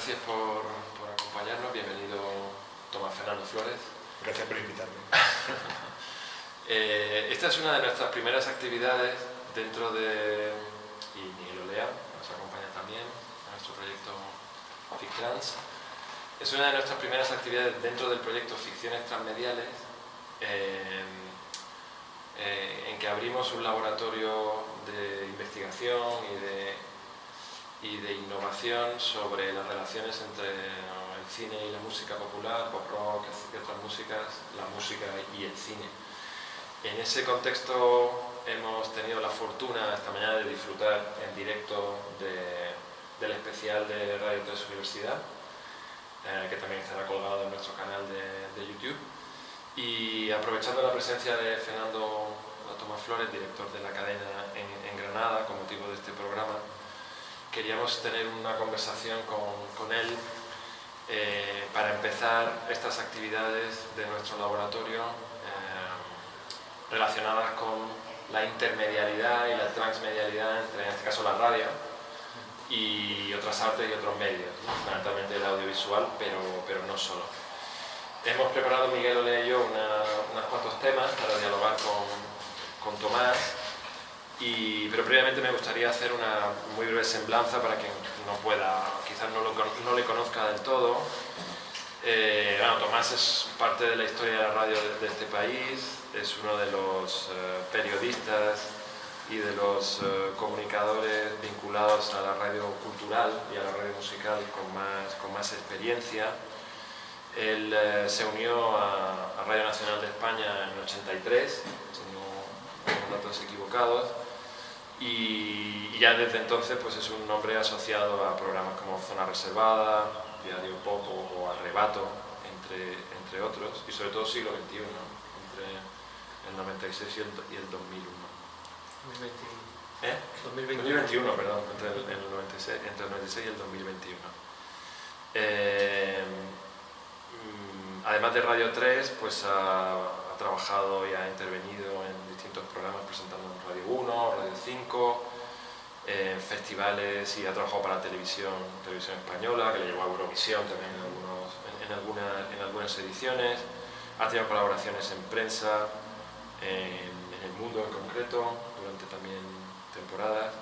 gracias por acompañarnos. Bienvenido Tomás Fernando Flores. Gracias por invitarme. Esta es una de nuestras primeras actividades dentro de... y Miguel Olea nos acompaña también en nuestro proyecto FicTrans. Es una de nuestras primeras actividades dentro del proyecto Ficciones Transmediales, en que abrimos un laboratorio de investigación y de innovación sobre las relaciones entre el cine y la música popular, pop rock y otras músicas, la música y el cine. En ese contexto hemos tenido la fortuna esta mañana de disfrutar en directo del especial de Radio 3 Universidad, que también estará colgado en nuestro canal de YouTube. Y aprovechando la presencia de Fernando Tomás Flores, director de la cadena en Granada, con motivo de este programa, queríamos tener una conversación con él para empezar estas actividades de nuestro laboratorio relacionadas con la intermedialidad y la transmedialidad entre, en este caso, la radio y otras artes y otros medios, ¿no? Fundamentalmente el audiovisual, pero no solo. Hemos preparado, Miguel Olea y yo, unos cuantos temas para dialogar con Tomás, pero previamente me gustaría hacer una muy breve semblanza para quien no pueda, quizás no le conozca del todo. Bueno, Tomás es parte de la historia de la radio de este país, es uno de los periodistas y de los comunicadores vinculados a la radio cultural y a la radio musical con más experiencia. Él se unió a Radio Nacional de España en el 83, si no tengo datos equivocados, y ya desde entonces pues es un nombre asociado a programas como Zona Reservada, Diario Pop o Arrebato, entre otros, y sobre todo siglo XXI, entre el 96 y el 2001. 2021, perdón, entre el 96 y el 2021. Además de Radio 3, pues ha trabajado y ha intervenido en distintos programas presentando en Radio 1, Radio 5, en festivales, y ha trabajado para televisión española, que le llevó a Eurovisión también en algunas ediciones. Ha tenido colaboraciones en prensa, en El Mundo en concreto, durante también temporadas.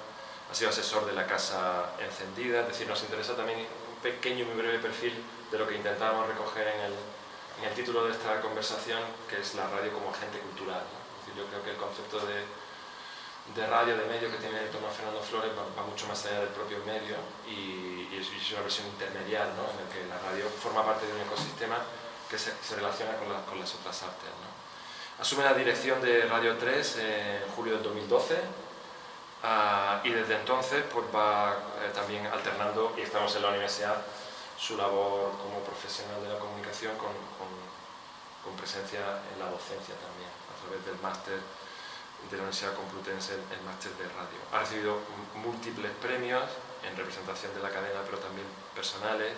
Ha sido asesor de la Casa Encendida, es decir, nos interesa también un pequeño y muy breve perfil de lo que intentábamos recoger en el título de esta conversación, que es la radio como agente cultural, ¿no? Es decir, yo creo que el concepto de radio, de medio que tiene Tomás Fernando Flores va mucho más allá del propio medio y es una versión intermedial, ¿no? En el que la radio forma parte de un ecosistema que se relaciona con las otras artes, ¿no? Asume la dirección de Radio 3 en julio del 2012 y desde entonces pues va también alternando, y estamos en la universidad, su labor como profesional de la comunicación con presencia en la docencia también, a través del máster de la Universidad Complutense, el máster de radio. Ha recibido múltiples premios en representación de la cadena, pero también personales,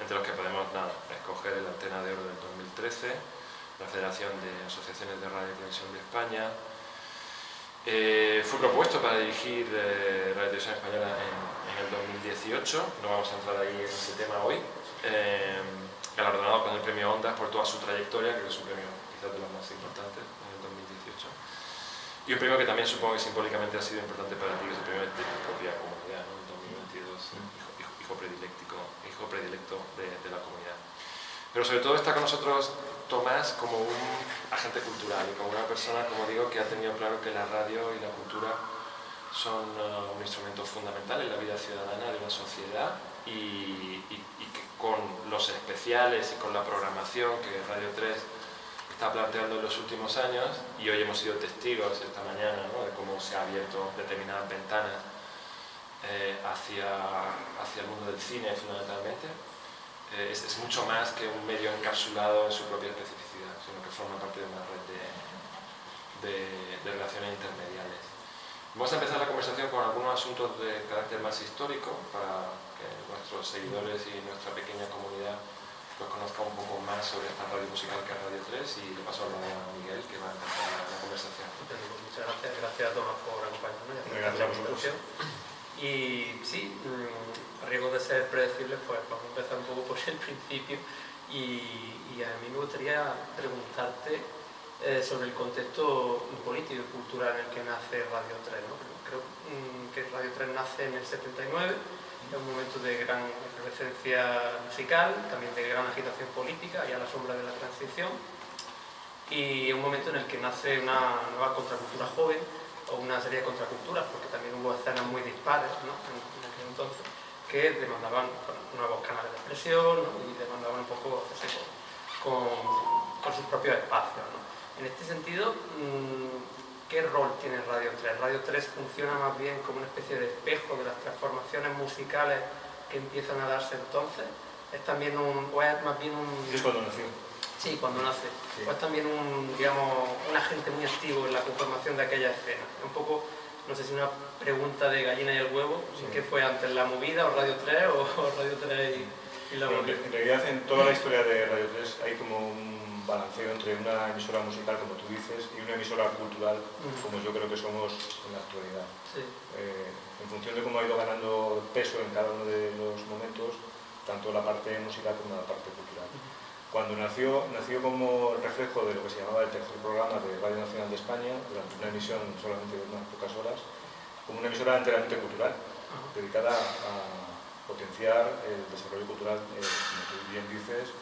entre los que podemos escoger el Antena de Oro del 2013, la Federación de Asociaciones de Radio y Televisión de España. Fue propuesto para dirigir Radio Televisión Española en el 2018, no vamos a entrar ahí en ese tema hoy. Galardonado con el premio Ondas por toda su trayectoria, creo que es un premio quizás de los más importantes en el 2018. Y un premio que también supongo que simbólicamente ha sido importante para ti, que es el premio de tu propia comunidad, ¿no? En 2022, hijo predilecto de la comunidad. Pero sobre todo está con nosotros Tomás como un agente cultural y como una persona, como digo, que ha tenido claro que la radio y la cultura son un instrumento fundamental en la vida ciudadana de una sociedad y que con los especiales y con la programación que Radio 3 está planteando en los últimos años, y hoy hemos sido testigos esta mañana, ¿no?, de cómo se han abierto determinadas ventanas hacia el mundo del cine fundamentalmente, es mucho más que un medio encapsulado en su propia especificidad, sino que forma parte de una red de relaciones intermediales. Vamos a empezar la conversación con algunos asuntos de carácter más histórico para que nuestros seguidores y nuestra pequeña comunidad pues conozca un poco más sobre esta radio musical que es Radio 3, y le paso a Miguel, que va a empezar la conversación. Muchas gracias a Tomás por acompañarnos. Gracias a vosotros. Y sí, a riesgo de ser predecibles, pues vamos a empezar un poco por el principio y a mí me gustaría preguntarte sobre el contexto político y cultural en el que nace Radio 3, ¿no? Creo que Radio 3 nace en el 79, es un momento de gran efervescencia musical, también de gran agitación política y a la sombra de la transición, y es un momento en el que nace una nueva contracultura joven, o una serie de contraculturas, porque también hubo escenas muy dispares, ¿no? en aquel entonces, que demandaban nuevos canales de expresión, ¿no? Y demandaban un poco hacerse con sus propios espacios, ¿no? En este sentido, ¿qué rol tiene Radio 3? Radio 3 funciona más bien como una especie de espejo de las transformaciones musicales que empiezan a darse entonces. ¿Es también o es más bien un... Es cuando nació. Sí, cuando nace. Sí. O es también un agente muy activo en la conformación de aquella escena. Es un poco, no sé si una pregunta de gallina y el huevo, sí. ¿Qué fue antes, la movida o Radio 3 o Radio 3 y la movida? En realidad, en toda la historia de Radio 3 hay como un balanceo entre una emisora musical, como tú dices, y una emisora cultural, como yo creo que somos en la actualidad. Sí. En función de cómo ha ido ganando peso en cada uno de los momentos, tanto la parte musical como la parte cultural. Cuando nació como reflejo de lo que se llamaba el tercer programa de Radio Nacional de España, durante una emisión solamente de unas pocas horas, como una emisora enteramente cultural, dedicada a potenciar el desarrollo cultural, como tú bien dices,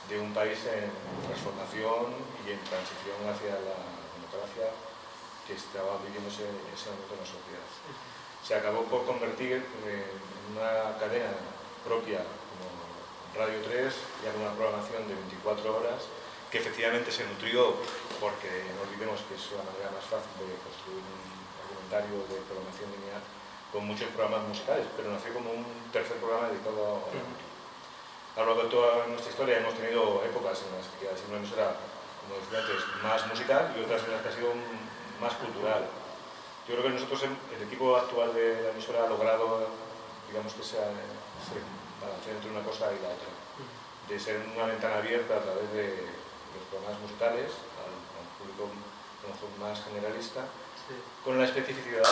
de un país en transformación y en transición hacia la democracia que estaba viviéndose en ese momento en la sociedad. Se acabó por convertir en una cadena propia como Radio 3, ya con una programación de 24 horas, que efectivamente se nutrió, porque no olvidemos que es la manera más fácil de construir un argumentario de programación lineal, con muchos programas musicales, pero nació como un tercer programa dedicado a la cultura. A lo largo de toda nuestra historia hemos tenido épocas en las que ha sido una emisora, como decía antes, más musical y otras en las que ha sido más cultural. Yo creo que nosotros, el equipo actual de la emisora ha logrado, digamos que se balancea entre una cosa y la otra, de ser una ventana abierta a través de los programas musicales al público a lo mejor más generalista, sí, con la especificidad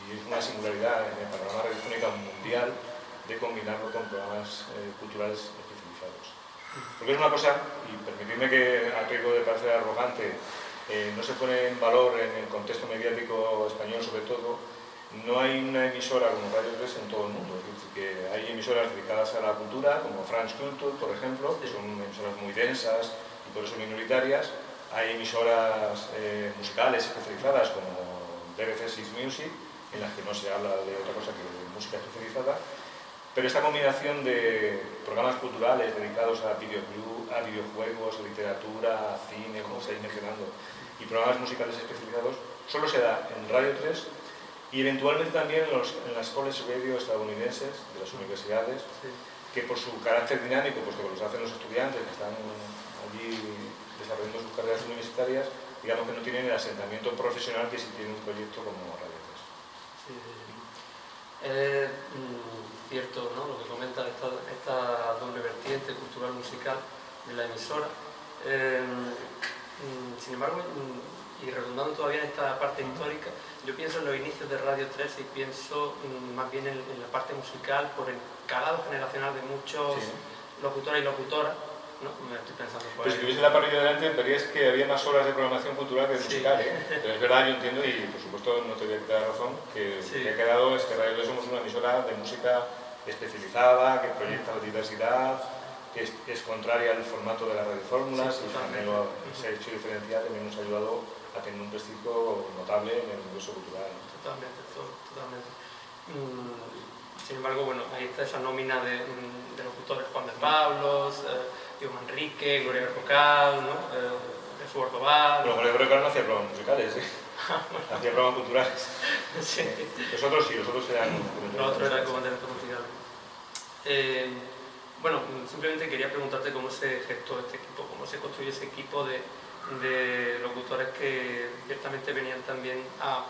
y una singularidad en el panorama radiofónico mundial de combinarlo con programas culturales especializados. Porque es una cosa, y permitidme que a riesgo de parecer arrogante, no se pone en valor en el contexto mediático español sobre todo, no hay una emisora como Radio 3 en todo el mundo. Es decir, que hay emisoras dedicadas a la cultura, como France Culture, por ejemplo, que son emisoras muy densas y por eso minoritarias. Hay emisoras musicales especializadas como BBC Six Music, en las que no se habla de otra cosa que de música especializada. Pero esta combinación de programas culturales dedicados a videojuegos, a literatura, a cine, como estáis mencionando, y programas musicales especializados, solo se da en Radio 3 y eventualmente también en las college radio estadounidenses de las universidades, sí, que por su carácter dinámico, puesto que los hacen los estudiantes que están allí desarrollando sus carreras universitarias, digamos que no tienen el asentamiento profesional que sí tiene un proyecto como Radio 3. Sí. Cierto, ¿no? Lo que comenta esta doble vertiente cultural musical de la emisora. Sin embargo, y redundando todavía en esta parte histórica, yo pienso en los inicios de Radio 3 y pienso más bien en la parte musical por el calado generacional de muchos, sí, locutores y locutoras, ¿no? Me estoy pensando pues si tuviese la parrilla delante verías que había más horas de programación cultural que de musical, ¿eh? Pero es verdad, yo entiendo, y por supuesto no te voy a dar razón, que sí, lo que ha quedado es que Radio 3 somos una emisora de música especializada, que proyecta la diversidad, que es contraria al formato de las radiofórmulas, sí, y también se ha hecho diferencial, también nos ha ayudado a tener un prestigio notable en el universo cultural. Totalmente, totalmente. Sin embargo, bueno, ahí está esa nómina de locutores: Juan de Pablos, Diego Manrique, Gloria Berrocal, ¿no? Jesús Ortobal. Bueno, Gloria Berrocal no hacía programas musicales, ¿eh? Hacía programas culturales. Sí. Los otros eran... Los otros eran comandantes musicales. Bueno, simplemente quería preguntarte cómo se gestó este equipo, cómo se construye ese equipo de locutores que ciertamente venían también a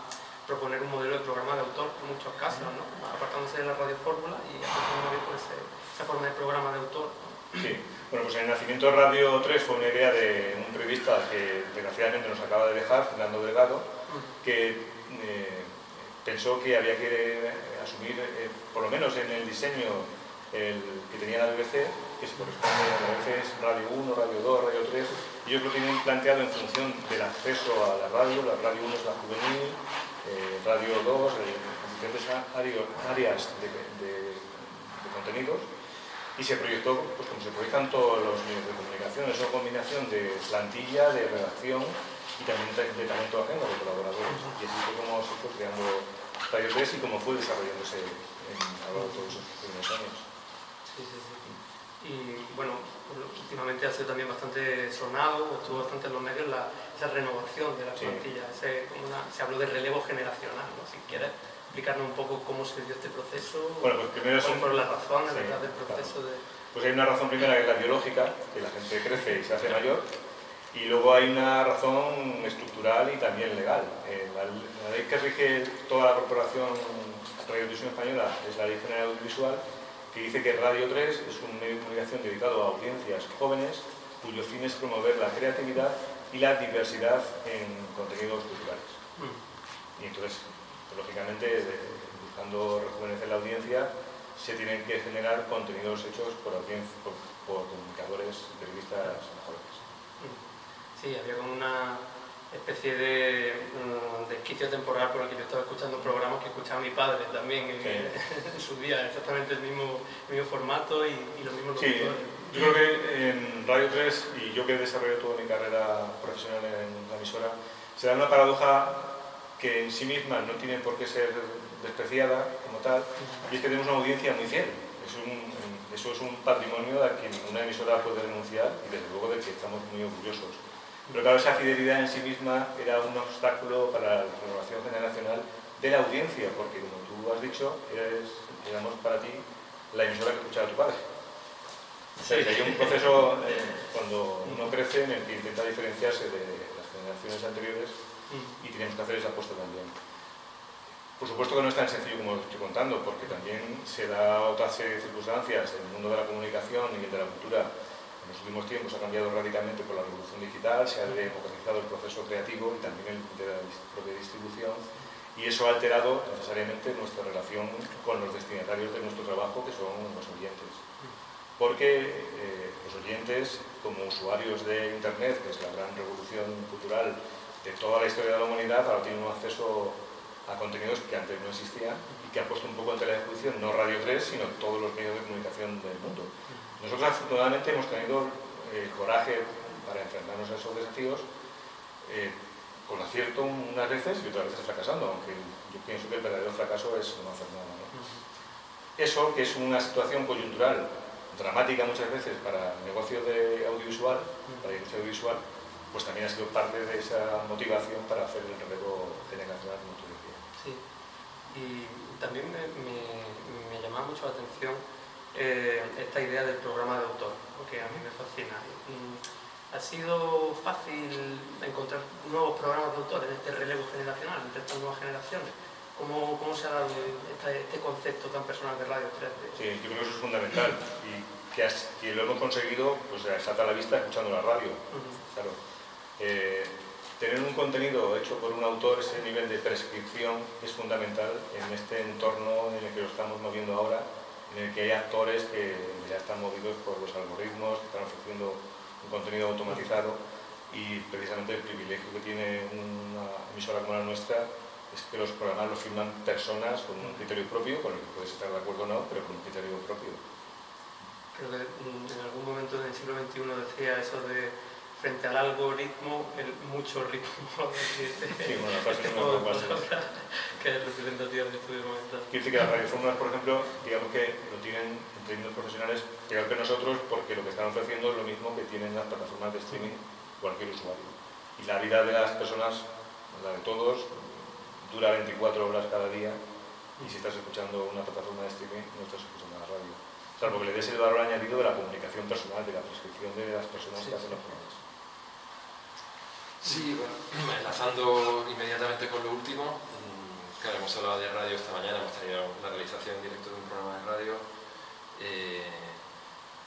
proponer un modelo de programa de autor en muchos casos, ¿no? Apartándose de la radiofórmula y haciendo por esa forma de programa de autor, ¿no? Sí, bueno, pues el nacimiento de Radio 3 fue una idea de un periodista que desgraciadamente nos acaba de dejar, Fernando Delgado, que pensó que había que asumir asumir, por lo menos en el diseño el que tenía la BBC, que se corresponde a la BBC es Radio 1, Radio 2, Radio 3, ellos lo tienen planteado en función del acceso a la radio 1 es la juvenil, Radio 2, diferentes áreas de contenidos, y se proyectó, pues como se proyectan todos los medios de comunicación, es una combinación de plantilla, de redacción y también de talento ajeno, de colaboradores. Y así fue como se fue creando Radio 3 y cómo fue desarrollándose a lo largo de todos esos primeros años. Sí. Y bueno, últimamente ha sido también bastante sonado, estuvo bastante en los medios esa renovación de la plantilla, se habló de relevo generacional, ¿no? Si quieres explicarnos un poco cómo se dio este proceso, bueno, pues primero cuáles fueron las razones detrás del proceso. Claro. Pues hay una razón primera que es la biológica, que la gente crece y se hace mayor, y luego hay una razón estructural y también legal. La ley que rige toda la corporación Radio Televisión Española es la Ley General Audiovisual, que dice que Radio 3 es un medio de comunicación dedicado a audiencias jóvenes cuyo fin es promover la creatividad y la diversidad en contenidos culturales. Y entonces, pues, lógicamente, buscando rejuvenecer la audiencia, se tienen que generar contenidos hechos por comunicadores, periodistas mejores. Sí, había como una especie de esquicio temporal por el que yo estaba escuchando programas que escuchaba mi padre también en su día, exactamente el mismo formato y los mismos locutores. Yo creo que en Radio 3, y yo que he desarrollado toda mi carrera profesional en la emisora, se da una paradoja que en sí misma no tiene por qué ser despreciada como tal, y es que tenemos una audiencia muy fiel. Eso es un patrimonio al que ninguna emisora puede renunciar y desde luego del que estamos muy orgullosos. Pero claro, esa fidelidad en sí misma era un obstáculo para la renovación generacional de la audiencia, porque como tú has dicho, éramos para ti la emisora que escuchaba a tu padre. O sea, que hay un proceso cuando uno crece en el que intenta diferenciarse de las generaciones anteriores y tenemos que hacer esa apuesta también. Por supuesto que no es tan sencillo como lo estoy contando, porque también se da otra serie de circunstancias. El mundo de la comunicación y el de la cultura en los últimos tiempos ha cambiado radicalmente por la revolución digital, se ha democratizado el proceso creativo y también el de la propia distribución, y eso ha alterado necesariamente nuestra relación con los destinatarios de nuestro trabajo, que son los oyentes. Porque los oyentes, como usuarios de Internet, que es la gran revolución cultural de toda la historia de la humanidad, ahora tienen un acceso a contenidos que antes no existían y que ha puesto un poco en tela de juicio no Radio 3, sino todos los medios de comunicación del mundo. Nosotros afortunadamente hemos tenido coraje para enfrentarnos a esos desafíos, con acierto unas veces y otras veces fracasando, aunque yo pienso que el verdadero fracaso es no hacer nada, ¿no? Eso, que es una situación coyuntural dramática muchas veces para el negocio de audiovisual, para la industria audiovisual, pues también ha sido parte de esa motivación para hacer el relevo generacional, como tú decías. Sí, y también me llamaba mucho la atención esta idea del programa de autor, porque a mí me fascina. ¿Ha sido fácil encontrar nuevos programas de autor en este relevo generacional, entre estas nuevas generaciones? ¿Cómo se ha dado este concepto tan personal de Radio 3? Sí, yo creo que eso es fundamental y que lo hemos conseguido, pues salta a la vista escuchando la radio. Claro. Tener un contenido hecho por un autor, ese nivel de prescripción es fundamental en este entorno en el que lo estamos moviendo ahora, en el que hay actores que ya están movidos por los algoritmos, que están ofreciendo un contenido automatizado, y precisamente el privilegio que tiene una emisora como la nuestra es que los programas los firman personas con un criterio propio, con el que puedes estar de acuerdo o no, pero con un criterio propio. Creo que en algún momento del siglo XXI decía eso de frente al algoritmo, mucho ritmo. Sí, bueno, la frase no va a ser que es representativa del estudio comental. Quiere decir que las radiofórmulas, por ejemplo, digamos que lo tienen en términos profesionales peor que nosotros, porque lo que están ofreciendo es lo mismo que tienen las plataformas de streaming cualquier usuario. Y la vida de las personas, la de todos, dura 24 horas cada día, y si estás escuchando una plataforma de streaming, no estás escuchando la radio. Salvo que le des el valor añadido de la comunicación personal, de la prescripción de las personas que hacen los programas. Sí, bueno, enlazando inmediatamente con lo último, claro, hemos hablado de radio esta mañana, hemos tenido la realización en directo de un programa de radio,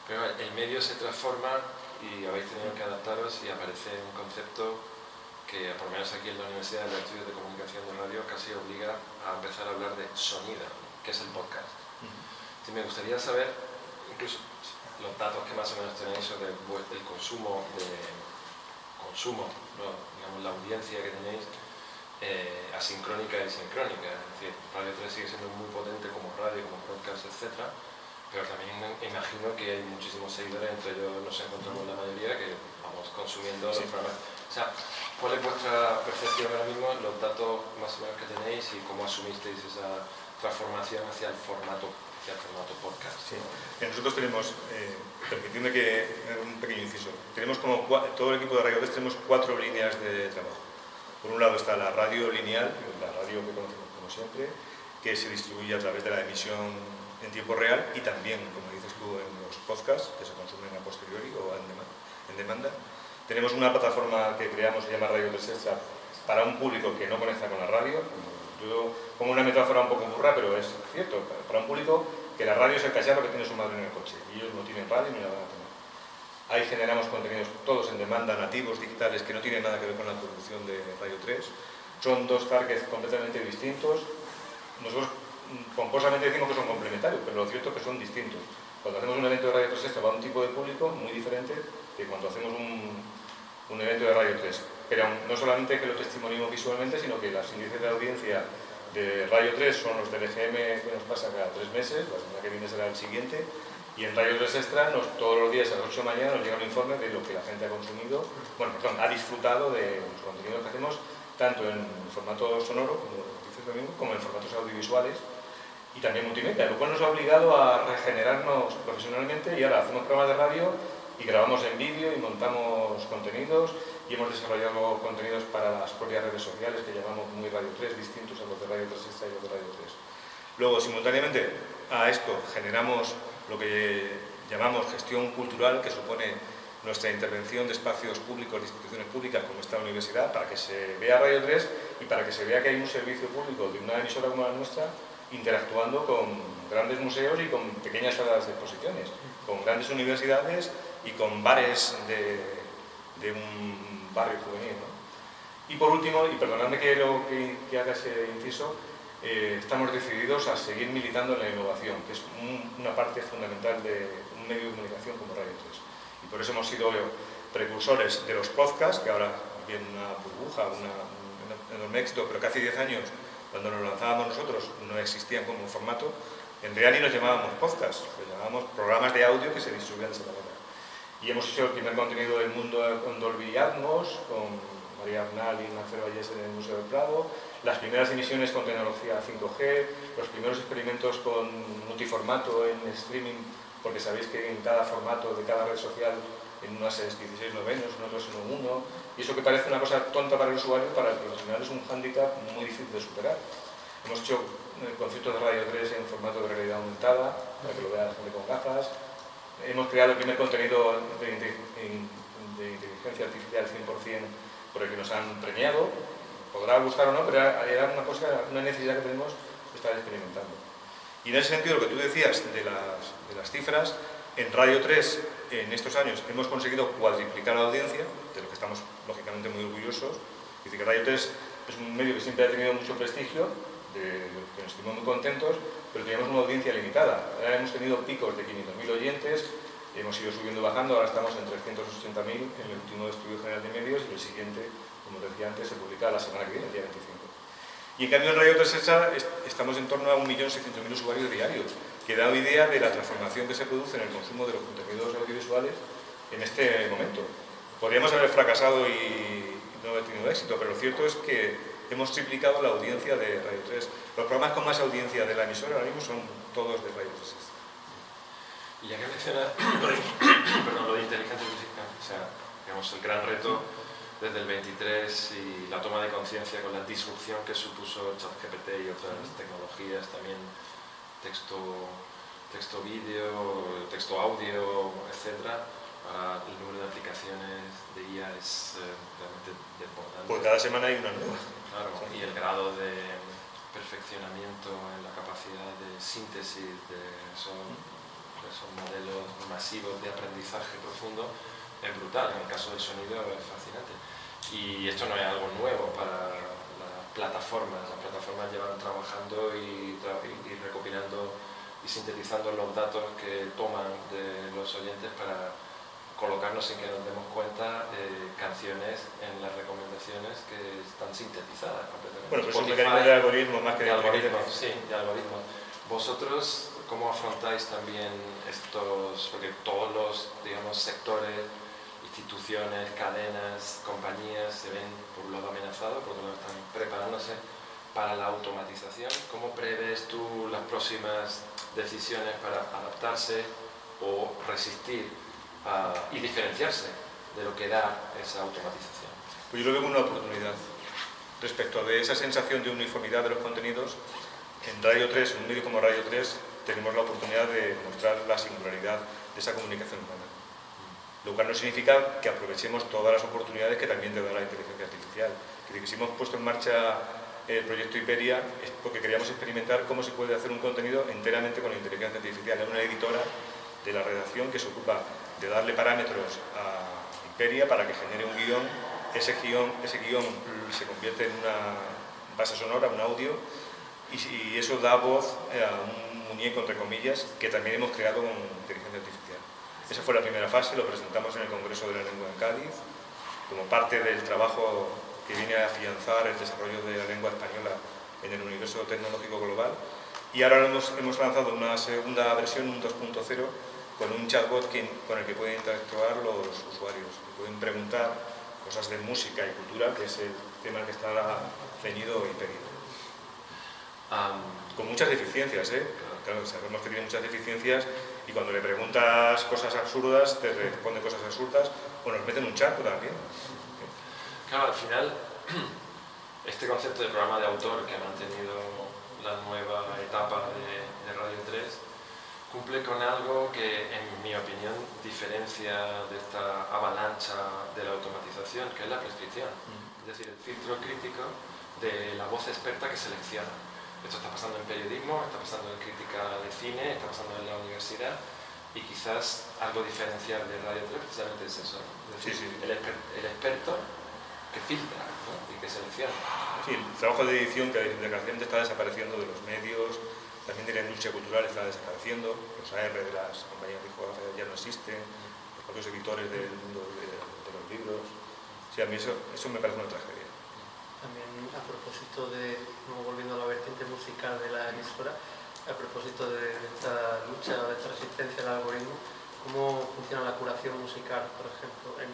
pero el medio se transforma y habéis tenido que adaptaros y aparece un concepto que, por lo menos aquí en la Universidad de Estudios de Comunicación de Radio, casi obliga a empezar a hablar de sonido. qué es el podcast. Sí, me gustaría saber, incluso los datos que más o menos tenéis sobre el consumo, ¿no? Digamos, la audiencia que tenéis asincrónica y sincrónica. Es decir, Radio 3 sigue siendo muy potente como radio, como podcast, etc. Pero también imagino que hay muchísimos seguidores, entre ellos nos encontramos la mayoría, que vamos consumiendo los programas. O sea, ¿cuál es vuestra percepción ahora mismo, los datos más o menos que tenéis y cómo asumisteis esa transformación hacia el formato podcast? Sí. Nosotros tenemos, permitidme que haga un pequeño inciso, tenemos todo el equipo de Radio 3 tenemos 4 líneas de trabajo. Por un lado está la radio lineal, la radio que conocemos como siempre, que se distribuye a través de la emisión en tiempo real y también, como dices tú, en los podcasts que se consumen a posteriori o en demanda. Tenemos una plataforma que creamos, se llama Radio 3 Extra, para un público que no conecta con la radio. Yo como una metáfora un poco burra, pero es cierto, para un público que la radio es el cacharro que tiene su madre en el coche y ellos no tienen radio ni la van a tener. Ahí generamos contenidos todos en demanda, nativos, digitales, que no tienen nada que ver con la producción de Radio 3. Son 2 targets completamente distintos. Nosotros pomposamente decimos que son complementarios, pero lo cierto es que son distintos. Cuando hacemos un evento de Radio 3 Extra va a un tipo de público muy diferente que cuando hacemos un evento de Radio 3. Pero no solamente que lo testimoniemos visualmente, sino que los índices de audiencia de Radio 3 son los del EGM que nos pasa cada 3 meses, la semana que viene será el siguiente, y en Radio 3 Extra todos los días a las 8 de la mañana nos llega un informe de lo que la gente ha consumido, ha disfrutado de los contenidos que hacemos, tanto en formato sonoro, como dices lo mismo, como en formatos audiovisuales, y también multimedia, lo cual nos ha obligado a regenerarnos profesionalmente y ahora hacemos programas de radio y grabamos en vídeo y montamos contenidos y hemos desarrollado contenidos para las propias redes sociales que llamamos muy Radio 3, distintos a los de Radio 3 Extra y los de Radio 3. Luego, simultáneamente a esto, generamos lo que llamamos gestión cultural, que supone nuestra intervención de espacios públicos, de instituciones públicas como esta universidad, para que se vea Radio 3 y para que se vea que hay un servicio público de una emisora como la nuestra interactuando con grandes museos y con pequeñas salas de exposiciones, con grandes universidades y con bares de un barrio juvenil, ¿no? Y por último, y perdonadme que haga ese inciso, estamos decididos a seguir militando en la innovación, que es una parte fundamental de un medio de comunicación como Radio 3. Y por eso hemos sido precursores de los podcasts, que ahora viene una burbuja, un enorme éxito, pero que hace 10 años, cuando nos lanzábamos nosotros, no existían como formato. En realidad ni los llamábamos podcasts, los llamábamos programas de audio que se distribuían de esa manera. Y hemos hecho el primer contenido del mundo con Dolby Atmos, con María Arnal y Marcelo Vallés en el Museo del Prado, las primeras emisiones con tecnología 5G, los primeros experimentos con multiformato en streaming, porque sabéis que en cada formato de cada red social, en unas es 16 novenos, en otros es 1:1, y eso que parece una cosa tonta para el usuario, para el profesional es un hándicap muy difícil de superar. Hemos hecho conciertos de Radio 3 en formato de realidad aumentada, para que lo vea la gente con gafas. Hemos creado el primer contenido de inteligencia artificial 100% por el que nos han premiado. Podrá gustar o no, pero era una necesidad que tenemos de estar experimentando. Y en ese sentido, lo que tú decías de las cifras, en Radio 3 en estos años hemos conseguido cuadriplicar la audiencia, de lo que estamos lógicamente muy orgullosos. Dice que Radio 3 es un medio que siempre ha tenido mucho prestigio, de lo que nos sentimos muy contentos, pero teníamos una audiencia limitada. Ahora hemos tenido picos de 500.000 oyentes, hemos ido subiendo y bajando, ahora estamos en 380.000 en el último estudio general de medios y el siguiente, como decía antes, se publica la semana que viene, el día 25. Y en cambio en Radio 3 Extra estamos en torno a 1.600.000 usuarios diarios, que da una idea de la transformación que se produce en el consumo de los contenidos audiovisuales en este momento. Podríamos haber fracasado y no haber tenido éxito, pero lo cierto es que hemos triplicado la audiencia de Radio 3. Los programas con más audiencia de la emisora ahora mismo son todos de Radio 3 Extra. Y ya que mencionas lo de inteligencia artificial, o sea, digamos, el gran reto desde el 23 y la toma de conciencia con la disrupción que supuso ChatGPT y otras tecnologías, también texto-vídeo, texto-audio, etc. El número de aplicaciones de IA es realmente desbordante. Pues cada semana hay una nueva. Claro, y el grado de perfeccionamiento en la capacidad de síntesis de esos modelos masivos de aprendizaje profundo es brutal. En el caso del sonido es fascinante. Y esto no es algo nuevo para la plataformas. Las plataformas llevan trabajando y recopilando y sintetizando los datos que toman de los oyentes para colocarnos sin que nos demos cuenta canciones en las recomendaciones que están sintetizadas completamente. Bueno, pues es un mecanismo de algoritmo más que de algoritmos. Sí, de algoritmos. ¿Vosotros cómo afrontáis también estos, porque todos los, digamos, sectores, instituciones, cadenas, compañías se ven por un lado amenazados, por otro lado están preparándose para la automatización? ¿Cómo prevés tú las próximas decisiones para adaptarse o resistir y diferenciarse de lo que da esa automatización? Pues yo lo veo como una oportunidad. Respecto de esa sensación de uniformidad de los contenidos, en Radio 3, en un medio como Radio 3, tenemos la oportunidad de mostrar la singularidad de esa comunicación humana. Lo cual no significa que aprovechemos todas las oportunidades que también te da la inteligencia artificial. Que si hemos puesto en marcha el proyecto Hiperia es porque queríamos experimentar cómo se puede hacer un contenido enteramente con la inteligencia artificial. Es una editora de la redacción que se ocupa de darle parámetros a Hiperia para que genere un guión. Ese guión se convierte en una base sonora, un audio, y eso da voz a un muñeco, entre comillas, que también hemos creado con inteligencia artificial. Esa fue la primera fase, lo presentamos en el Congreso de la Lengua en Cádiz, como parte del trabajo que viene a afianzar el desarrollo de la lengua española en el universo tecnológico global. Y ahora hemos lanzado una segunda versión, un 2.0, con un chatbot con el que pueden interactuar los usuarios. Pueden preguntar cosas de música y cultura, que es el tema al que está ceñido Hiperia. Con muchas deficiencias, ¿eh? Claro, sabemos que tiene muchas deficiencias y cuando le preguntas cosas absurdas, te responde cosas absurdas o nos meten un charco también. Claro, al final, este concepto de programa de autor que ha mantenido la nueva etapa de Radio 3 cumple con algo que, en mi opinión, diferencia de esta avalancha de la automatización, que es la prescripción. Es decir, el filtro crítico de la voz experta que selecciona. Esto está pasando en periodismo, está pasando en crítica de cine, está pasando en la universidad, y quizás algo diferencial de Radio 3 precisamente es eso, ¿no? Es decir, sí. El experto que filtra, ¿no? Y que selecciona. Sí, el trabajo de edición que desgraciadamente está desapareciendo de los medios, también de la industria cultural está desapareciendo, los AR de las compañías discográficas ya no existen, los propios editores del mundo de los libros. Sí, a mí eso me parece una tragedia. También a propósito de, volviendo a la vertiente musical de la emisora, a propósito de esta lucha, de esta resistencia al algoritmo, ¿cómo funciona la curación musical, por ejemplo? A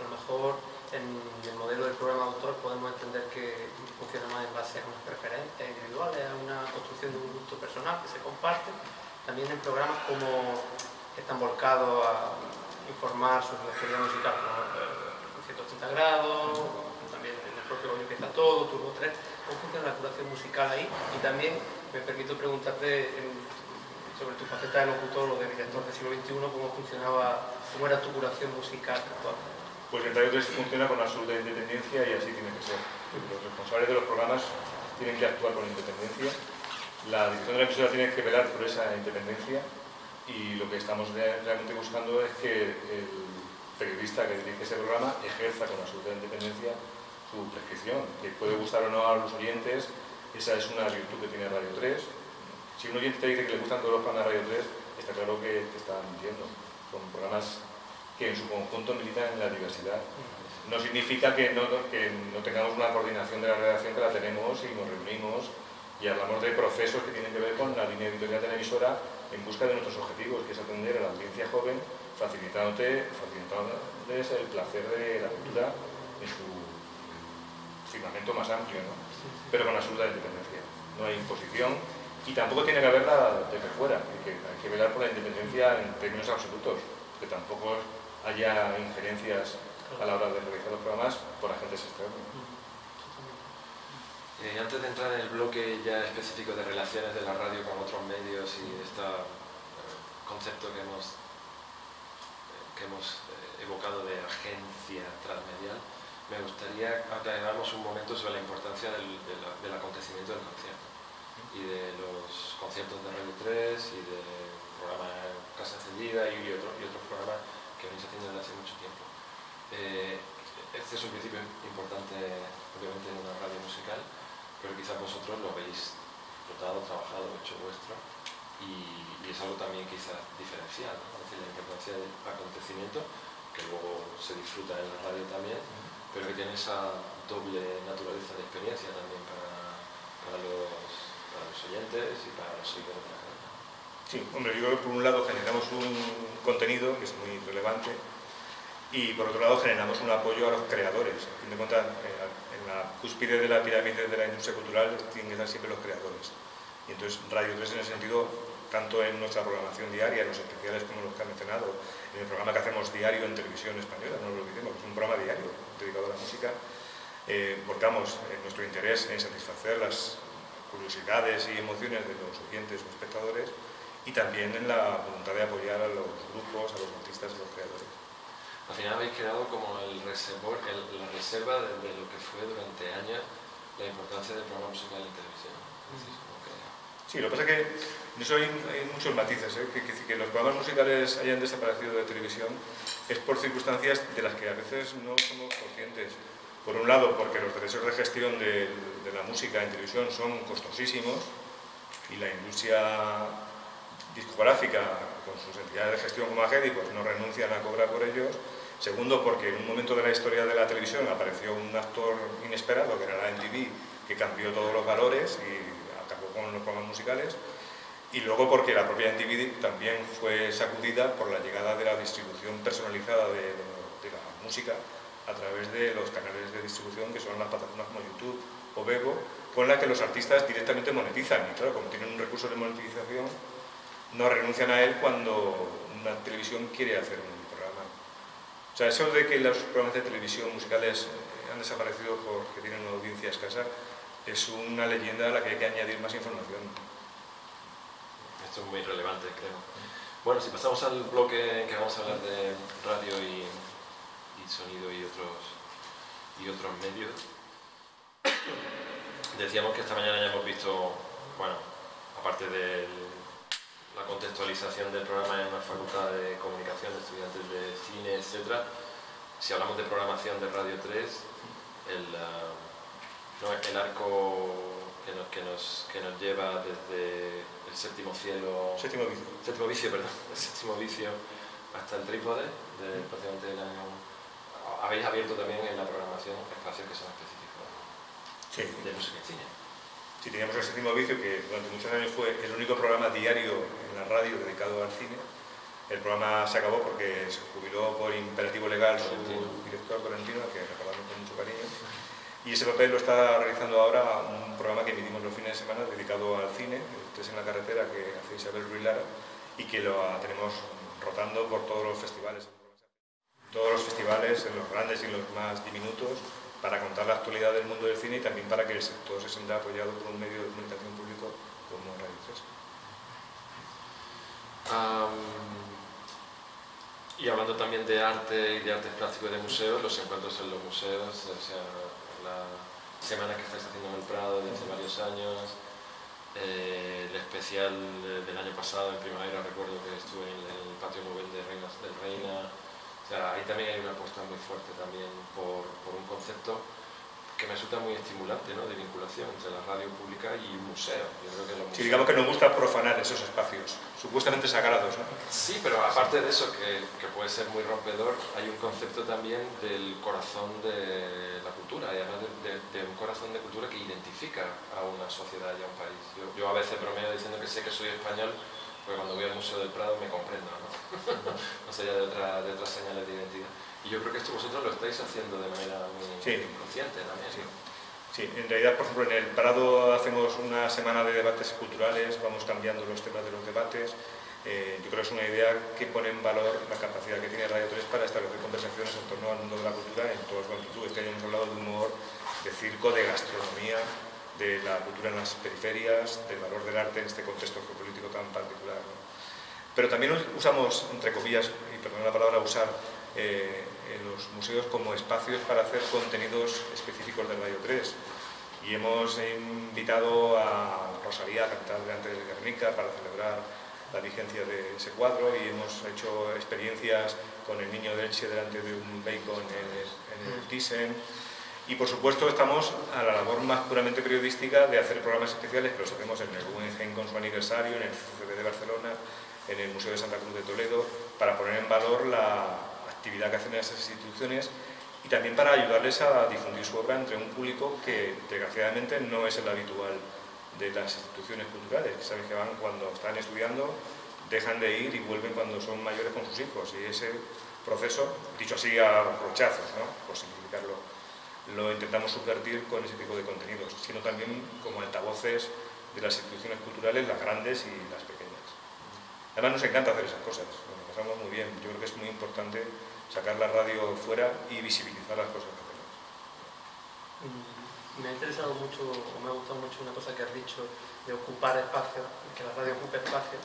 lo mejor en el modelo del programa de autor podemos entender que funciona más en base a unas preferencias individuales, a una construcción de un gusto personal que se comparte. También en programas como que están volcados a informar sobre la teoría musical, como 180 grados, también en el propio Hoy Empieza Todo, Turbo 3, ¿cómo funciona la curación musical ahí? Y también me permito preguntarte sobre tu faceta de locutor o de director del siglo XXI, cómo era tu curación musical actual. Pues el Radio 3 funciona con absoluta independencia y así tiene que ser. Los responsables de los programas tienen que actuar con independencia. La dirección de la emisora tiene que velar por esa independencia y lo que estamos realmente buscando es que el periodista que dirige ese programa ejerza con absoluta independencia su prescripción, que puede gustar o no a los oyentes. Esa es una virtud que tiene Radio 3. Si un oyente te dice que le gustan todos los programas de Radio 3, está claro que te están mintiendo. Son programas que en su conjunto militan en la diversidad. No significa que no tengamos una coordinación de la redacción, que la tenemos y nos reunimos y hablamos de procesos que tienen que ver con la línea editorial de la emisora en busca de nuestros objetivos, que es atender a la audiencia joven, facilitándoles el placer de la cultura en su firmamento más amplio, ¿no? Pero con absoluta independencia. No hay imposición y tampoco tiene que haberla desde fuera. Hay que velar por la independencia en términos absolutos, que tampoco haya injerencias a la hora de realizar los programas por agentes externos. Antes de entrar en el bloque ya específico de relaciones de la radio con otros medios y este concepto que hemos evocado de agencia transmedial, me gustaría que hagamos un momento sobre la importancia del acontecimiento del concierto y de los conciertos de Radio 3 y del programa Casa Encendida y otros programas que venís haciendo desde hace mucho tiempo. este es un principio importante, obviamente, en una radio musical, pero quizás vosotros lo habéis explotado, trabajado, hecho vuestro, y es algo también quizás diferencial, ¿no? Es decir, la importancia del acontecimiento, que luego se disfruta en la radio también, pero que tiene esa doble naturaleza de experiencia también para los oyentes y para los seguidores de la cadena. Sí, hombre, yo creo que por un lado generamos un contenido que es muy relevante y por otro lado generamos un apoyo a los creadores. A fin de cuentas, en la cúspide de la pirámide de la industria cultural tienen que estar siempre los creadores. Y entonces Radio 3 en ese sentido, tanto en nuestra programación diaria, en los especiales como los que han mencionado, en el programa que hacemos diario en televisión española, no lo olvidemos, es un programa diario dedicado a la música, volcamos nuestro interés en satisfacer las curiosidades y emociones de los oyentes o espectadores y también en la voluntad de apoyar a los grupos, a los artistas y a los creadores. Al final habéis creado como la reserva de lo que fue durante años la importancia del programa musical en televisión. Sí, lo que pasa es que en eso hay muchos matices, ¿eh? Que los programas musicales hayan desaparecido de televisión es por circunstancias de las que a veces no somos conscientes. Por un lado, porque los derechos de gestión de la música en televisión son costosísimos y la industria discográfica, con sus entidades de gestión como AGEDI, pues no renuncian a cobrar por ellos. Segundo, porque en un momento de la historia de la televisión apareció un actor inesperado, que era la MTV, que cambió todos los valores y acabó con los programas musicales. Y luego porque la propia MTV también fue sacudida por la llegada de la distribución personalizada de la música a través de los canales de distribución que son las plataformas como YouTube o Vevo, con la que los artistas directamente monetizan. Y claro, como tienen un recurso de monetización, no renuncian a él cuando una televisión quiere hacer un programa. O sea, eso de que los programas de televisión musicales han desaparecido porque tienen una audiencia escasa es una leyenda a la que hay que añadir más información. Esto es muy relevante, creo. Bueno, si pasamos al bloque que vamos a hablar de radio y sonido y otros medios, decíamos que esta mañana ya hemos visto, bueno, aparte de la contextualización del programa en una facultad de comunicación, de estudiantes de cine, etc. Si hablamos de programación de Radio 3, el arco que nos lleva desde el séptimo vicio hasta el trípode, prácticamente el año. Habéis abierto también en la programación espacios que son específicos de música y cine. Sí, teníamos el séptimo vicio, que durante muchos años fue el único programa diario en la radio dedicado al cine. El programa se acabó porque se jubiló por imperativo legal su director, Valentino, que recordamos con mucho cariño. Y ese papel lo está realizando ahora un programa que emitimos los fines de semana dedicado al cine, Tres en la carretera, que hace Isabel Ruiz Lara, y que lo tenemos rotando por todos los festivales. Todos los festivales, en los grandes y en los más diminutos, para contar la actualidad del mundo del cine y también para que el sector se sienta apoyado por un medio de comunicación público como Radio 3. Y hablando también de arte y de artes plásticos de museos, los encuentros en los museos, o sea, la semana que estáis haciendo en el Prado desde hace varios años, el especial del año pasado en primavera, recuerdo que estuve en el Patio Nobel de Reinas del Reina. O sea, ahí también hay una apuesta muy fuerte también por un concepto que me resulta muy estimulante, ¿no? De vinculación entre la radio pública y un museo. Yo creo que los museos... Sí, digamos que nos gusta profanar esos espacios, supuestamente sagrados, ¿no? Sí, pero aparte de eso, que puede ser muy rompedor, hay un concepto también del corazón de la cultura, y además de un corazón de cultura que identifica a una sociedad y a un país. Yo a veces bromeo diciendo que sé que soy español, porque cuando voy al Museo del Prado me comprendo, ¿no? Más allá de otras señales de identidad. Y yo creo que esto vosotros lo estáis haciendo de manera muy consciente también. Sí. Sí, en realidad, por ejemplo, en el Prado hacemos una semana de debates culturales, vamos cambiando los temas de los debates. Yo creo que es una idea que pone en valor la capacidad que tiene Radio 3 para establecer conversaciones en torno al mundo de la cultura en todas sus amplitudes. Este año hemos hablado de humor, de circo, de gastronomía, de la cultura en las periferias, del valor del arte en este contexto geopolítico tan particular, ¿no? Pero también usamos, entre comillas, y perdón la palabra usar, en los museos como espacios para hacer contenidos específicos de Radio 3. Y hemos invitado a Rosalía a cantar delante del Guernica para celebrar la vigencia de ese cuadro y hemos hecho experiencias con el niño de Elche delante de un bacon en el Thyssen. Y por supuesto estamos a la labor más puramente periodística de hacer programas especiales que los hacemos en el Guggenheim con su aniversario, en el CCB de Barcelona, en el Museo de Santa Cruz de Toledo, para poner en valor la actividad que hacen esas instituciones y también para ayudarles a difundir su obra entre un público que desgraciadamente no es el habitual de las instituciones culturales, que saben que van cuando están estudiando, dejan de ir y vuelven cuando son mayores con sus hijos, y ese proceso, dicho así a brochazos, ¿no?, por simplificarlo, lo intentamos subvertir con ese tipo de contenidos, sino también como altavoces de las instituciones culturales, las grandes y las pequeñas. Además nos encanta hacer esas cosas, nos lo pasamos muy bien. Yo creo que es muy importante sacar la radio fuera y visibilizar las cosas que hacemos. Me ha interesado mucho, o me ha gustado mucho una cosa que has dicho de ocupar espacio, que la radio ocupe espacio,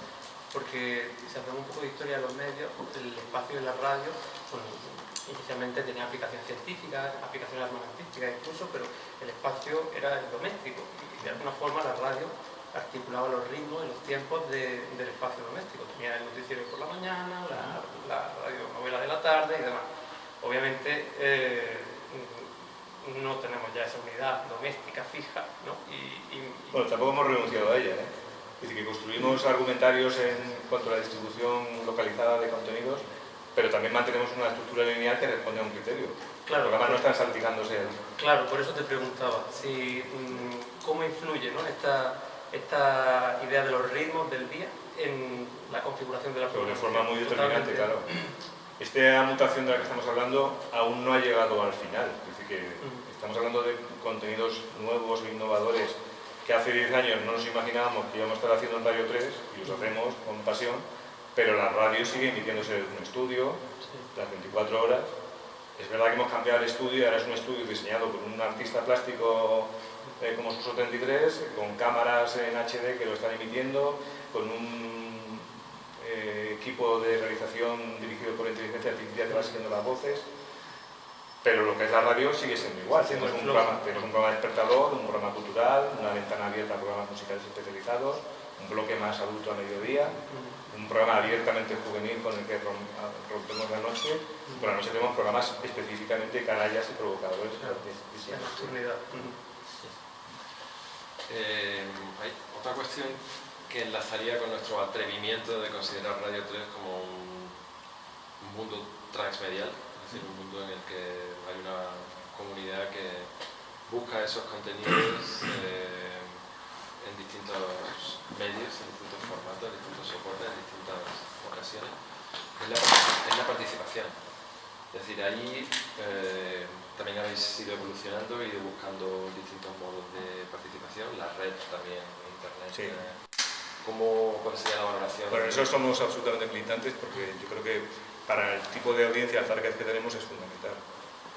porque si hacemos un poco de historia de los medios, el espacio en la radio, bueno, inicialmente tenía aplicaciones científicas, aplicaciones armamentísticas incluso, pero el espacio era el doméstico y de alguna forma la radio articulaba los ritmos y los tiempos del espacio doméstico. Tenía el noticiero por la mañana, la radionovela de la tarde y demás. Obviamente no tenemos ya esa unidad doméstica fija, ¿no? Bueno, tampoco hemos renunciado a ella, ¿eh? Es decir, que construimos argumentarios en cuanto a la distribución localizada de contenidos, pero también mantenemos una estructura lineal que responde a un criterio. Claro, los programas no están salpicándose. Claro, por eso te preguntaba, si, cómo influye, ¿no?, esta idea de los ritmos del día en la configuración de la programación. De forma muy determinante, claro. Esta mutación de la que estamos hablando aún no ha llegado al final. Es decir, que estamos hablando de contenidos nuevos e innovadores que hace 10 años no nos imaginábamos que íbamos a estar haciendo en Radio 3 y los hacemos con pasión, pero la radio sigue emitiéndose en un estudio las 24 horas. Es verdad que hemos cambiado el estudio, ahora es un estudio diseñado por un artista plástico como Suso 33, con cámaras en HD que lo están emitiendo, con un equipo de realización dirigido por inteligencia artificial que va siguiendo las voces, pero lo que es la radio sigue siendo igual. Tenemos un programa despertador, un programa cultural, una ventana abierta a programas musicales especializados, un bloque más adulto a mediodía, un programa abiertamente juvenil con el que rompemos la noche. Por la noche tenemos programas específicamente canallas y provocadores. Hay otra cuestión que enlazaría con nuestro atrevimiento de considerar Radio 3 como un mundo transmedial, es decir, un mundo en el que hay una comunidad que busca esos contenidos en distintos medios, en distintos formatos, en distintos soportes, en distintas ocasiones, es la participación. Es decir, ahí también habéis ido evolucionando y ido buscando distintos modos de participación, la red también, internet. Sí. ¿Cuál sería la valoración? Bueno, en eso somos absolutamente militantes porque yo creo que para el tipo de audiencia, el target que tenemos es fundamental.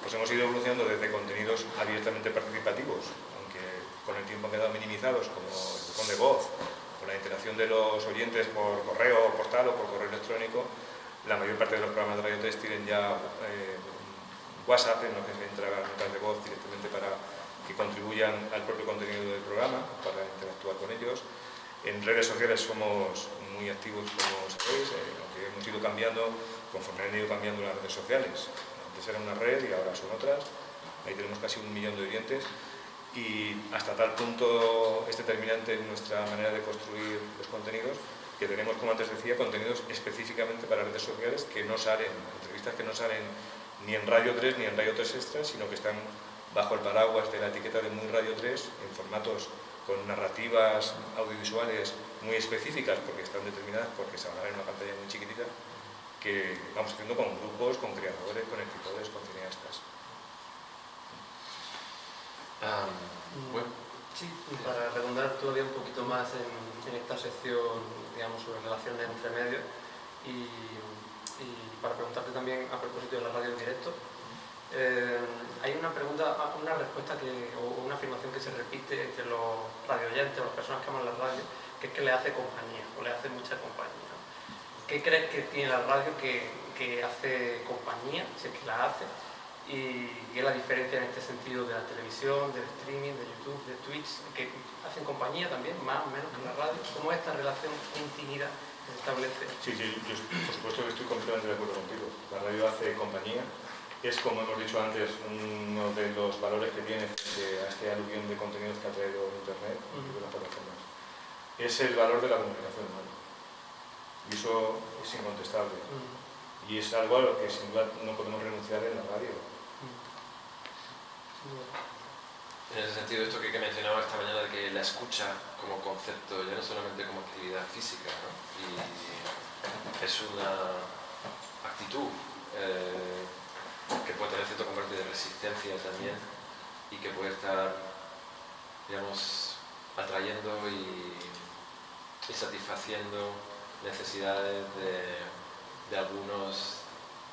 Pues hemos ido evolucionando desde contenidos abiertamente participativos, aunque con el tiempo han quedado minimizados, como el botón de voz, o la interacción de los oyentes por correo postal o por correo electrónico. La mayor parte de los programas de Radio 3 tienen ya WhatsApp, en los que se entregan notas de voz directamente para que contribuyan al propio contenido del programa, para interactuar con ellos. En redes sociales somos muy activos, como sabéis, aunque hemos ido cambiando, conforme han ido cambiando las redes sociales. Antes era una red y ahora son otras. Ahí tenemos casi 1 millón de oyentes y hasta tal punto es determinante en nuestra manera de construir los contenidos que tenemos, como antes decía, contenidos específicamente para redes sociales que no salen, entrevistas que no salen ni en Radio 3 ni en Radio 3 Extra, sino que están bajo el paraguas de la etiqueta de Muy Radio 3 en formatos con narrativas audiovisuales muy específicas porque están determinadas porque se van a ver en una pantalla muy chiquitita, que vamos haciendo con grupos, con creadores, con escritores, con cineastas. Bueno. Sí, para redundar todavía un poquito más en esta sección, digamos, sobre relaciones entre medios y para preguntarte también a propósito de la radio en directo, hay una pregunta, una respuesta o una afirmación que se repite entre los radioyentes o las personas que aman la radio, que es que le hace compañía o le hace mucha compañía. ¿Qué crees que tiene la radio que hace compañía, si es que la hace? Y es la diferencia en este sentido de la televisión, del streaming, de YouTube, de Twitch, que hacen compañía también, más o menos que la radio. ¿Cómo es esta relación de intimidad establece. Sí, yo por supuesto que estoy completamente de acuerdo contigo. La radio hace compañía. Es, como hemos dicho antes, uno de los valores que tiene frente a este aluvión de contenidos que ha traído Internet y de las plataformas. Es el valor de la comunicación humana. Y eso es incontestable. Y es algo a lo que sin duda no podemos renunciar en la radio. En ese sentido, esto que mencionaba esta mañana de que la escucha como concepto, ya no solamente como actividad física, ¿no? Y es una actitud que puede tener cierto componente de resistencia también y que puede estar, digamos, atrayendo y satisfaciendo necesidades de algunos,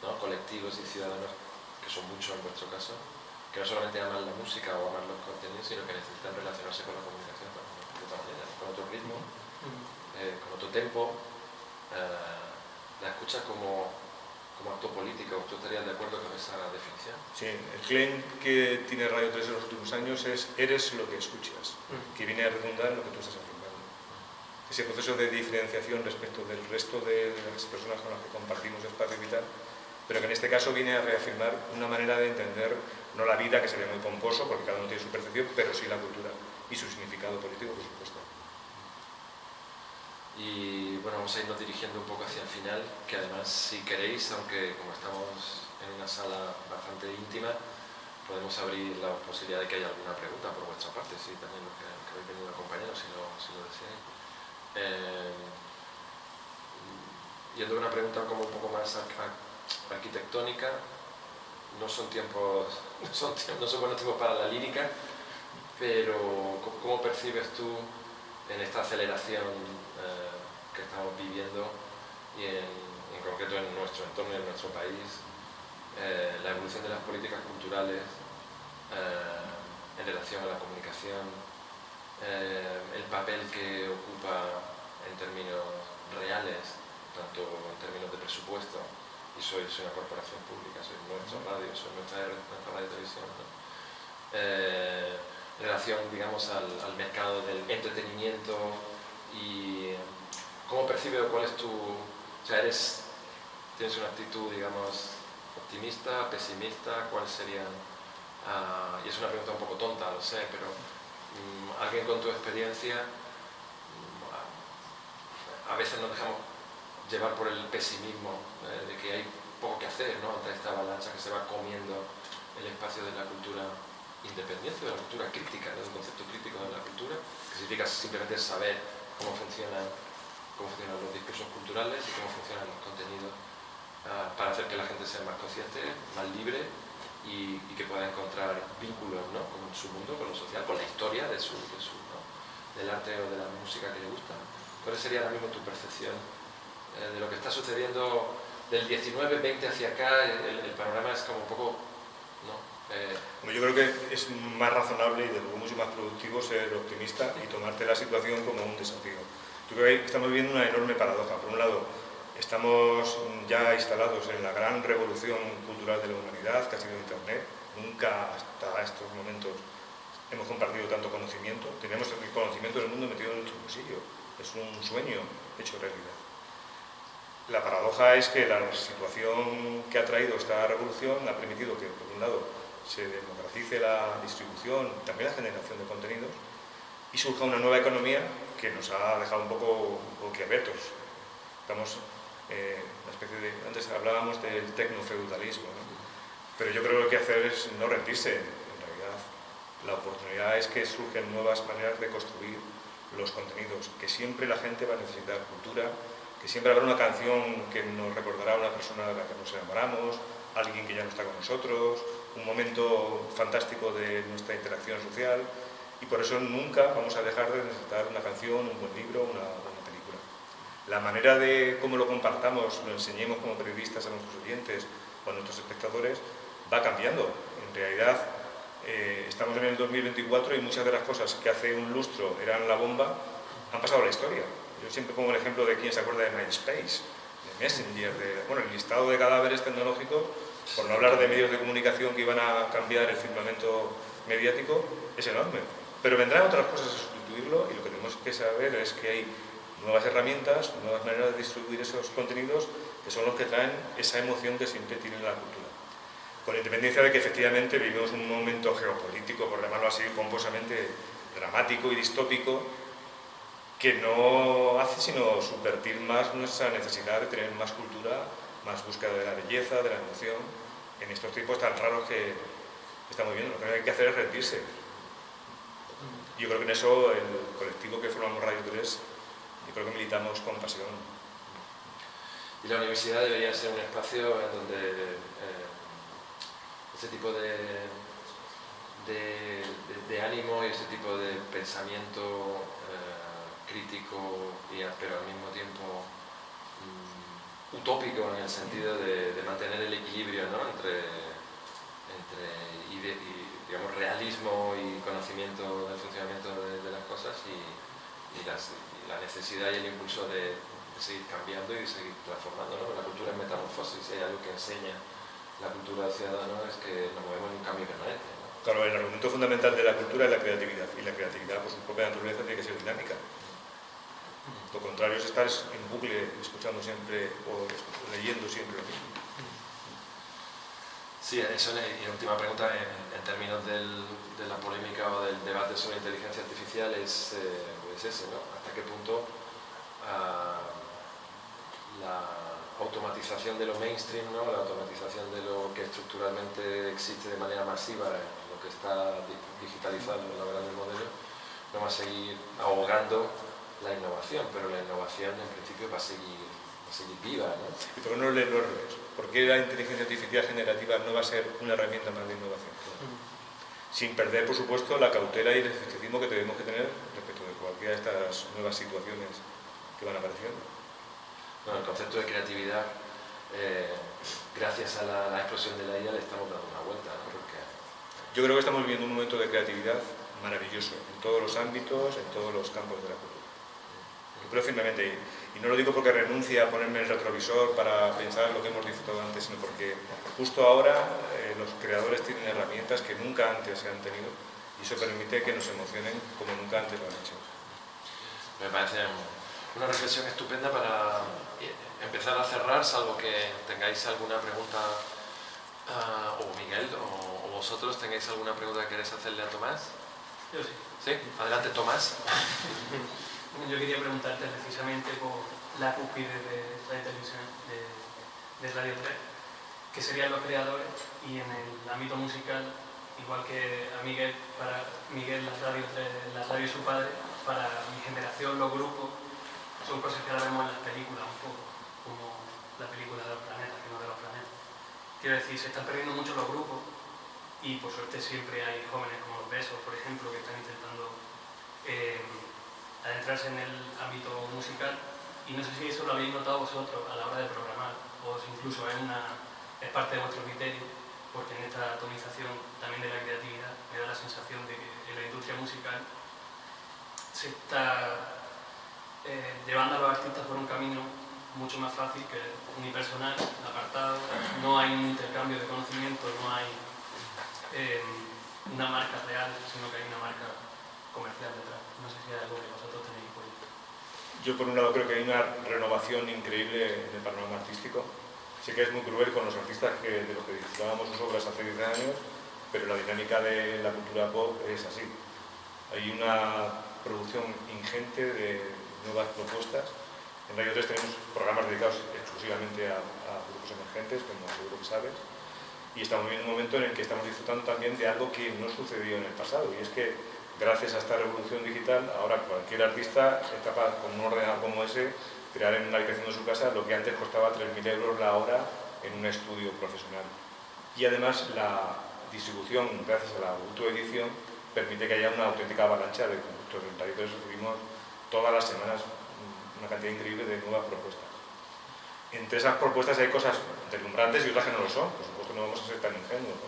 ¿no?, colectivos y ciudadanos, que son muchos en vuestro caso, que no solamente aman la música o aman los contenidos, sino que necesitan relacionarse con la comunicación de otra manera, con otro ritmo, con otro tempo. La escucha como acto político. ¿Tú estarías de acuerdo con esa definición? Sí, el claim que tiene Radio 3 en los últimos años es "eres lo que escuchas", que viene a redundar en lo que tú estás afirmando. Ese proceso de diferenciación respecto del resto de las personas con las que compartimos espacio vital, pero que en este caso viene a reafirmar una manera de entender no la vida, que sería muy pomposo, porque cada uno tiene su percepción, pero sí la cultura y su significado político, por supuesto. Y bueno, vamos a irnos dirigiendo un poco hacia el final, que además, si queréis, aunque como estamos en una sala bastante íntima, podemos abrir la posibilidad de que haya alguna pregunta por vuestra parte, si también los que habéis venido acompañados, si lo deseáis. Yendo a una pregunta como un poco más arquitectónica, no son buenos tiempos para la lírica, pero ¿cómo percibes tú en esta aceleración que estamos viviendo y en concreto en nuestro entorno y en nuestro país, la evolución de las políticas culturales en relación a la comunicación, el papel que ocupa en términos reales, tanto en términos de presupuesto, y soy una corporación pública, soy nuestra radio, soy nuestra radio y televisión, ¿no? En relación, digamos, al mercado del entretenimiento, y cómo percibes o cuál es tu... O sea, tienes una actitud, digamos, optimista, pesimista, ¿cuáles serían? Y es una pregunta un poco tonta, lo sé, pero alguien con tu experiencia, a veces nos dejamos llevar por el pesimismo de que hay poco que hacer, ¿no?, ante esta avalancha que se va comiendo el espacio de la cultura independiente, de la cultura crítica, de un concepto crítico de la cultura, que significa simplemente saber cómo funcionan los discursos culturales y cómo funcionan los contenidos, para hacer que la gente sea más consciente, más libre y que pueda encontrar vínculos, ¿no?, con su mundo, con lo social, con la historia ¿no?, del arte o de la música que le gusta. ¿Cuál sería ahora mismo tu percepción de lo que está sucediendo del 19-20 hacia acá? El panorama es como un poco, ¿no? Yo creo que es más razonable y de luego mucho más productivo ser optimista y tomarte la situación como un desafío. Yo creo que estamos viviendo una enorme paradoja. Por un lado, estamos ya instalados en la gran revolución cultural de la humanidad, que ha sido Internet. Nunca hasta estos momentos hemos compartido tanto conocimiento. Tenemos el conocimiento del mundo metido en nuestro bolsillo. Es un sueño hecho realidad. La paradoja es que la situación que ha traído esta revolución ha permitido que, por un lado, se democratice la distribución, también la generación de contenidos, y surja una nueva economía que nos ha dejado un poco boquiabiertos. Estamos una especie de... Antes hablábamos del tecnofeudalismo, ¿no? Pero yo creo que lo que hay que hacer es no rendirse. En realidad, la oportunidad es que surgen nuevas maneras de construir los contenidos, que siempre la gente va a necesitar cultura, que siempre habrá una canción que nos recordará a una persona de la que nos enamoramos, alguien que ya no está con nosotros, un momento fantástico de nuestra interacción social, y por eso nunca vamos a dejar de necesitar una canción, un buen libro, una buena película. La manera de cómo lo compartamos, lo enseñemos como periodistas a nuestros oyentes o a nuestros espectadores, va cambiando. En realidad, estamos en el 2024 y muchas de las cosas que hace un lustro eran la bomba, han pasado a la historia. Yo siempre pongo el ejemplo de quién se acuerda de MySpace, de Messenger, el listado de cadáveres tecnológicos, por no hablar de medios de comunicación que iban a cambiar el firmamento mediático, es enorme. Pero vendrán otras cosas a sustituirlo, y lo que tenemos que saber es que hay nuevas herramientas, nuevas maneras de distribuir esos contenidos que son los que traen esa emoción que siempre tiene la cultura. Con independencia de que efectivamente vivimos un momento geopolítico, por llamarlo así, pomposamente dramático y distópico, que no hace sino subvertir más nuestra necesidad de tener más cultura, más búsqueda de la belleza, de la emoción, en estos tiempos tan raros que estamos viendo. Lo que hay que hacer es rendirse. Yo creo que en eso el colectivo que formamos Radio 3, yo creo que militamos con pasión. Y la universidad debería ser un espacio en donde ese tipo de ánimo y ese tipo de pensamiento crítico, pero al mismo tiempo utópico en el sentido de mantener el equilibrio, ¿no? entre digamos, realismo y conocimiento del funcionamiento de las cosas y la necesidad y el impulso de seguir cambiando y de seguir transformando, ¿no? La cultura es metamorfosis, hay algo que enseña la cultura del ciudadano es que nos movemos en un cambio permanente, ¿no? Claro, el argumento fundamental de la cultura es la creatividad, y la creatividad por su propia naturaleza tiene que ser dinámica. Lo contrario es estar en bucle, escuchando siempre o leyendo siempre lo mismo. Sí, eso y la última pregunta en términos de la polémica o del debate sobre inteligencia artificial es ese, ¿no? ¿Hasta qué punto la automatización de lo mainstream, ¿no? La automatización de lo que estructuralmente existe de manera masiva en lo que está digitalizado en la verdad del modelo, no va a seguir ahogando la innovación, pero la innovación en principio va a seguir viva, ¿no? ¿Y por qué no leerlo al revés? ¿Por qué la inteligencia artificial generativa no va a ser una herramienta más de innovación? Sin perder, por supuesto, la cautela y el escepticismo que tenemos que tener respecto de cualquiera de estas nuevas situaciones que van apareciendo. Bueno, el concepto de creatividad, gracias a la explosión de la IA, le estamos dando una vuelta, ¿no? Porque yo creo que estamos viviendo un momento de creatividad maravilloso en todos los ámbitos, en todos los campos de la cultura. Yo creo firmemente, y no lo digo porque renuncie a ponerme el retrovisor para pensar lo que hemos disfrutado antes, sino porque justo ahora los creadores tienen herramientas que nunca antes se han tenido y eso permite que nos emocionen como nunca antes lo han hecho. Me parece una reflexión estupenda para empezar a cerrar, salvo que tengáis alguna pregunta, o Miguel, o vosotros tengáis alguna pregunta que queréis hacerle a Tomás. Yo sí. Sí, adelante Tomás. Yo quería preguntarte precisamente por la cúspide de la televisión de Radio 3, ¿qué serían los creadores? Y en el ámbito musical, igual que a Miguel, para Miguel la radio y su padre, para mi generación los grupos son cosas que ahora vemos en las películas un poco, como la película de los planetas, que no de los planetas. Quiero decir, se están perdiendo mucho los grupos y por suerte siempre hay jóvenes como los Besos, por ejemplo, que están intentando adentrarse en el ámbito musical, y no sé si eso lo habéis notado vosotros a la hora de programar o si incluso es parte de vuestro criterio, porque en esta atomización también de la creatividad me da la sensación de que en la industria musical se está llevando a los artistas por un camino mucho más fácil que unipersonal, apartado, no hay un intercambio de conocimiento, no hay una marca real, sino que hay una marca comercial detrás. No sé si hay algo que vosotros tenéis en cuenta. Yo por un lado creo que hay una renovación increíble en el panorama artístico. Sé que es muy cruel con los artistas de los que disfrutábamos sus obras hace 10 años, pero la dinámica de la cultura pop es así. Hay una producción ingente de nuevas propuestas. En Radio 3 tenemos programas dedicados exclusivamente a grupos emergentes, como seguro que sabes, y estamos viviendo un momento en el que estamos disfrutando también de algo que no sucedió en el pasado, y es que gracias a esta revolución digital, ahora cualquier artista es capaz, con un ordenador como ese, crear en una habitación de su casa lo que antes costaba 3.000 euros la hora en un estudio profesional. Y además la distribución, gracias a la autoedición, permite que haya una auténtica avalancha de productos. En Radio 3 recibimos todas las semanas una cantidad increíble de nuevas propuestas. Entre esas propuestas hay cosas deslumbrantes y otras que no lo son, por supuesto no vamos a ser tan ingenuos, ¿no?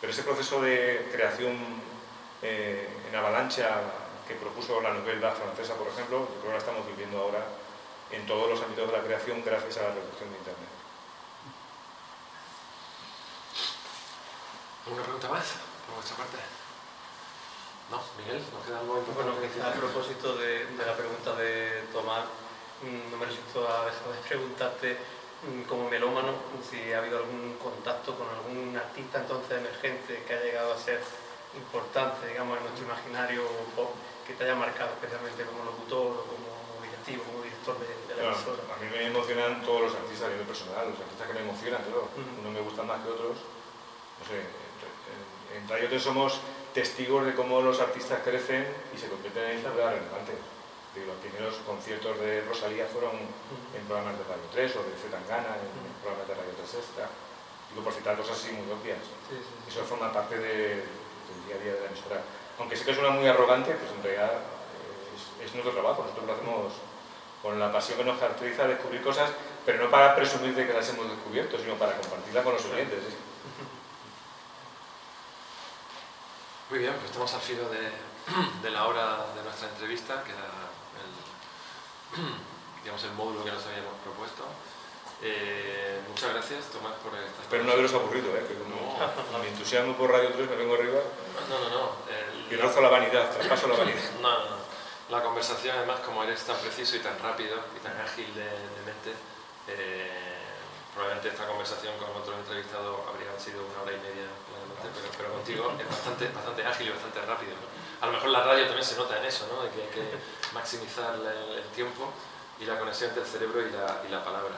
Pero ese proceso de creación en avalancha que propuso la Nouvelle Vague francesa, por ejemplo, yo creo que la estamos viviendo ahora en todos los ámbitos de la creación gracias a la revolución de Internet. ¿Alguna pregunta más por vuestra parte? No, Miguel, ¿nos queda algo importante? Bueno, quizá a propósito de la pregunta de Tomás, no me resisto a dejar de preguntarte, como melómano, si ha habido algún contacto con algún artista entonces emergente que ha llegado a ser importante, digamos, en nuestro imaginario pop, que te haya marcado especialmente como locutor o como directivo, como director de la emisora. A mí me emocionan todos los artistas a nivel personal, los artistas que me emocionan, claro. Unos me gustan más que otros. No sé, en Radio 3 somos testigos de cómo los artistas crecen y se convierten en figuras relevantes. Los primeros conciertos de Rosalía fueron en programas de Radio 3 o de Zetangana, en programas de Radio 3 Extra. Digo, por citar cosas así muy obvias. Sí, sí, sí. Eso forma parte del día a día de la emisora. Aunque sé que suena muy arrogante, pues en realidad es nuestro trabajo. Nosotros lo hacemos con la pasión que nos caracteriza, descubrir cosas, pero no para presumir de que las hemos descubierto, sino para compartirlas con los oyentes. ¿Sí? Muy bien, pues estamos al filo de la hora de nuestra entrevista, que era el módulo que nos habíamos propuesto. Muchas gracias, Tomás, por esta. Espero no haberos aburrido, que como mi entusiasmo por Radio 3 me vengo arriba. No. Y rozo la vanidad, traspaso la vanidad. No. La conversación, además, como eres tan preciso y tan rápido y tan ágil de mente, probablemente esta conversación con otro entrevistado habría sido 1 hora y media, pero contigo es bastante ágil y bastante rápido, ¿no? A lo mejor la radio también se nota en eso, ¿no? De que hay que maximizar el tiempo y la conexión entre el cerebro y la palabra.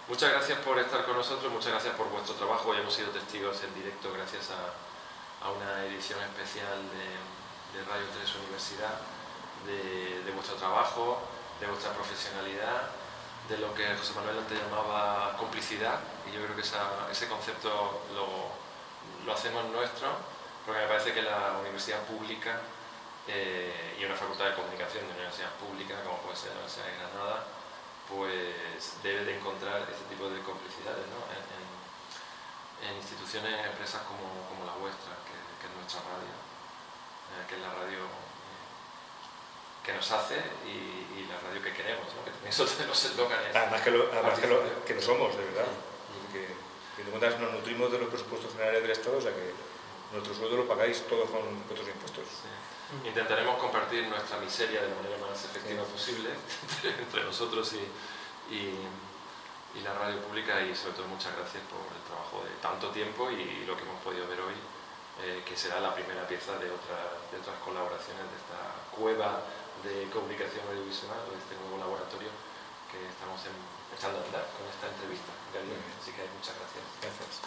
Muchas gracias por estar con nosotros, muchas gracias por vuestro trabajo. Hoy hemos sido testigos en directo gracias a una edición especial de Radio 3 Universidad, de vuestro trabajo, de vuestra profesionalidad, de lo que José Manuel antes llamaba complicidad, y yo creo que ese concepto lo hacemos nuestro, porque me parece que la universidad pública y una facultad de comunicación de una universidad pública, como puede ser la Universidad de Granada, pues debe de encontrar este tipo de complicidades, ¿no? en instituciones, en empresas como la vuestra, que es nuestra radio, que es la radio que nos hace y la radio que queremos, ¿no? Que tenéis otros de los eslóganes. Además que lo somos, de verdad. Que de cuentas nos nutrimos de los presupuestos generales del Estado, o sea que nuestro sueldo lo pagáis todos con vuestros impuestos. Sí. Intentaremos compartir nuestra miseria de la manera más efectiva posible entre nosotros y la radio pública, y sobre todo muchas gracias por el trabajo de tanto tiempo y lo que hemos podido ver hoy, que será la primera pieza de otras colaboraciones de esta cueva de comunicación audiovisual, de este nuevo laboratorio que estamos echando a andar con esta entrevista. Así que muchas gracias. Gracias.